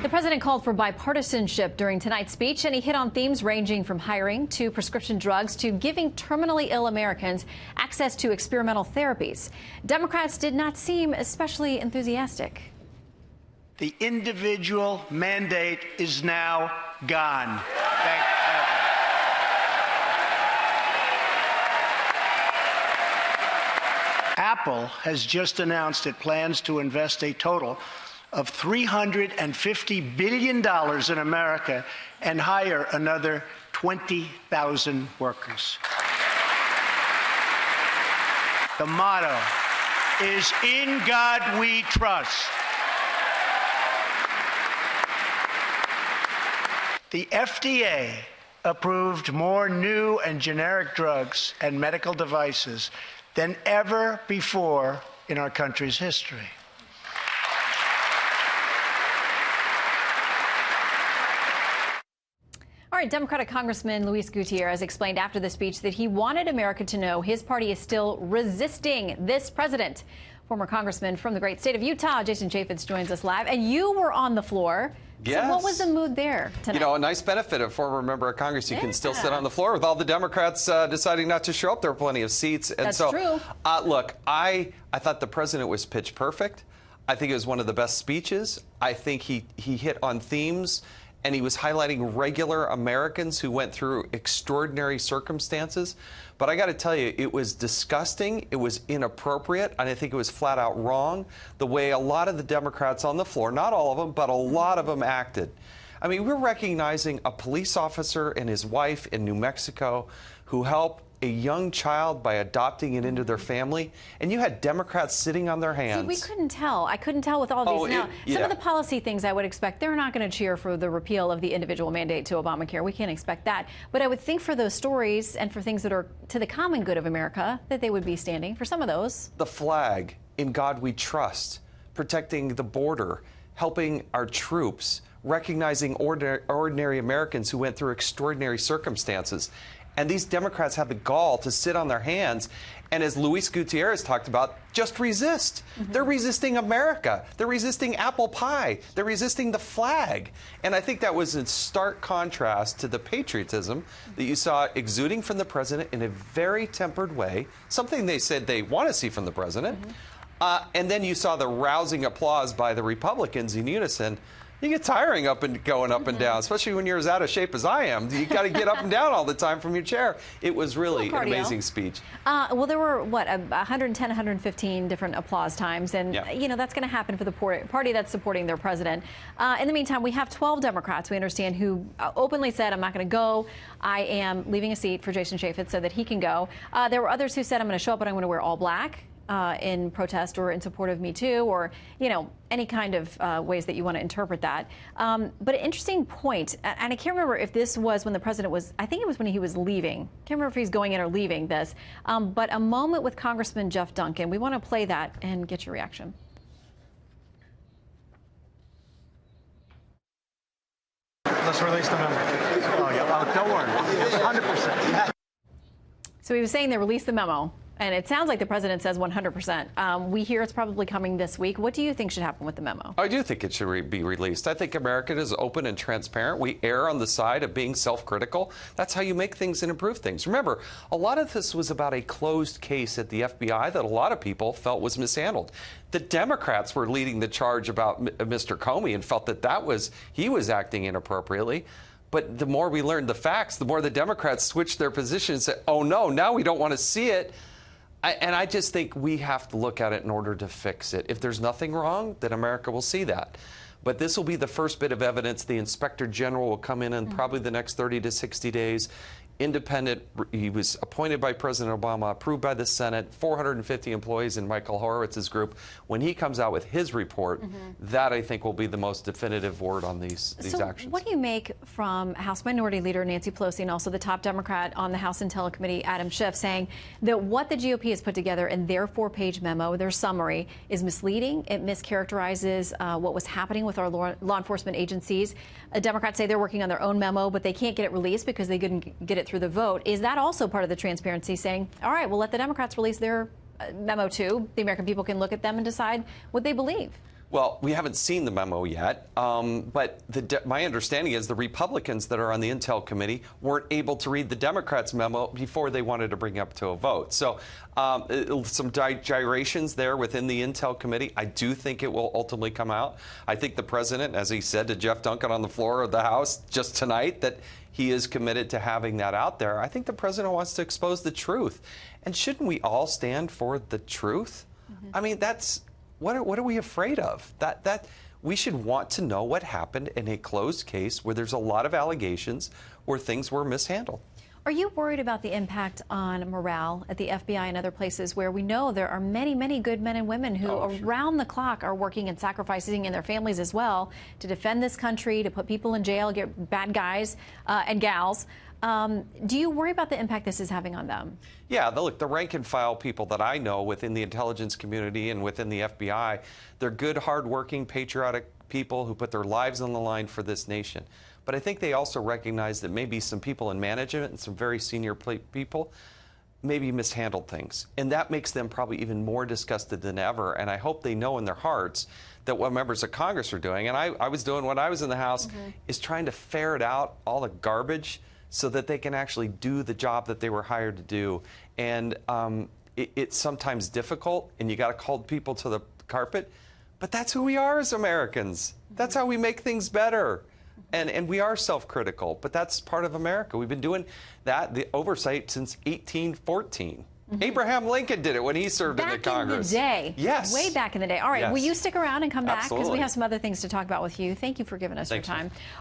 The president called for bipartisanship during tonight's speech, and he hit on themes ranging from hiring to prescription drugs to giving terminally ill Americans access to experimental therapies. Democrats did not seem especially enthusiastic. The individual mandate is now gone. Thank heaven. Apple has just announced it plans to invest a total of $350 billion in America and hire another 20,000 workers. The motto is, "In God we trust." The FDA approved more new and generic drugs and medical devices than ever before in our country's history. All right, Democratic Congressman Luis Gutierrez explained after the speech that he wanted America to know his party is still resisting this president. Former Congressman from the great state of Utah, Jason Chaffetz, joins us live. And you were on the floor. Yes. So what was the mood there tonight? You know, a nice benefit of former member of Congress. You can still sit on the floor with all the Democrats deciding not to show up. There are plenty of seats. And That's so, true. Look, I thought the president was pitch perfect. I think it was one of the best speeches. I think he hit on themes, and he was highlighting regular Americans who went through extraordinary circumstances. But I got to tell you, it was disgusting, it was inappropriate, and I think it was flat out wrong, the way a lot of the Democrats on the floor, not all of them, but a lot of them acted. I mean, we're recognizing a police officer and his wife in New Mexico who helped a young child by adopting it into their family, and you had Democrats sitting on their hands. See, we couldn't tell. I couldn't tell with all these. Now, some of the policy things I would expect, they're not going to cheer for the repeal of the individual mandate to Obamacare. We can't expect that. But I would think for those stories and for things that are to the common good of America, that they would be standing for some of those. The flag, "In God we trust," protecting the border, helping our troops, recognizing ordinary Americans who went through extraordinary circumstances. And these Democrats have the gall to sit on their hands and, as Luis Gutierrez talked about, just resist. They're resisting America. They're resisting apple pie. They're resisting the flag. And I think that was in stark contrast to the patriotism that you saw exuding from the president in a very tempered way, something they said they want to see from the president. And then you saw the rousing applause by the Republicans in unison. You get tiring going up and down, especially when you're as out of shape as I am. You got to get up and down all the time from your chair. It was really an amazing speech. Well, there were, 110, 115 different applause times. And, you know, that's going to happen for the party that's supporting their president. In the meantime, we have 12 Democrats, we understand, who openly said, I'm not going to go. I am leaving a seat for Jason Chaffetz so that he can go. There were others who said, I'm going to show up, but I'm going to wear all black. In protest or in support of Me Too, or, you know, any kind of ways that you want to interpret that. But an interesting point, and I can't remember if this was when the president was, I think it was when he was leaving. Can't remember if he's going in or leaving this. But a moment with Congressman Jeff Duncan. We want to play that and get your reaction. Let's release the memo. Oh, yeah, don't worry. 100%. So he was saying they released the memo. And it sounds like the president says 100%. We hear it's probably coming this week. What do you think should happen with the memo? I do think it should be released. I think America is open and transparent. We err on the side of being self-critical. That's how you make things and improve things. Remember, a lot of this was about a closed case at the FBI that a lot of people felt was mishandled. The Democrats were leading the charge about Mr. Comey and felt that he was acting inappropriately. But the more we learned the facts, the more the Democrats switched their position and said, oh, no, now we don't want to see it. And I just think we have to look at it in order to fix it. If there's nothing wrong, then America will see that. But this will be the first bit of evidence. The Inspector General will come in probably the next 30 to 60 days. Independent. He was appointed by President Obama, approved by the Senate, 450 employees in Michael Horowitz's group. When he comes out with his report, that I think will be the most definitive word on these actions. What do you make from House Minority Leader Nancy Pelosi and also the top Democrat on the House Intel Committee, Adam Schiff, saying that what the GOP has put together in their 4-page memo, their summary, is misleading? It mischaracterizes what was happening with our law enforcement agencies. Democrats say they're working on their own memo, but they can't get it released because they couldn't get it through the vote. Is that also part of the transparency, saying, all right, we'll let the Democrats release their memo too. The American people can look at them and decide what they believe? Well, we haven't seen the memo yet, but my understanding is the Republicans that are on the Intel Committee weren't able to read the Democrats' memo before they wanted to bring it up to a vote. So some gyrations there within the Intel Committee. I do think it will ultimately come out. I think the president, as he said to Jeff Duncan on the floor of the House just tonight, that he is committed to having that out there. I think the president wants to expose the truth. And shouldn't we all stand for the truth? Mm-hmm. I mean, that's... What are we afraid of? That we should want to know what happened in a closed case where there's a lot of allegations where things were mishandled. Are you worried about the impact on morale at the FBI and other places where we know there are many, many good men and women who around the clock are working and sacrificing, and their families as well, to defend this country, to put people in jail, get bad guys and gals? Do you worry about the impact this is having on them? Yeah, look, the rank and file people that I know within the intelligence community and within the FBI, they're good, hardworking, patriotic people who put their lives on the line for this nation. But I think they also recognize that maybe some people in management and some very senior people maybe mishandled things. And that makes them probably even more disgusted than ever. And I hope they know in their hearts that what members of Congress are doing, and I was doing when I was in the House, is trying to ferret out all the garbage so that they can actually do the job that they were hired to do. And it's sometimes difficult, and you got to hold people to the carpet, but that's who we are as Americans. That's how we make things better. And we are self-critical, but that's part of America. We've been doing that, the oversight, since 1814. Abraham Lincoln did it when he served in the Congress. Back in the day. Yes. Way back in the day. All right, will you stick around and come back? Because we Absolutely. have some other things to talk about with you. Thank you for giving us your time.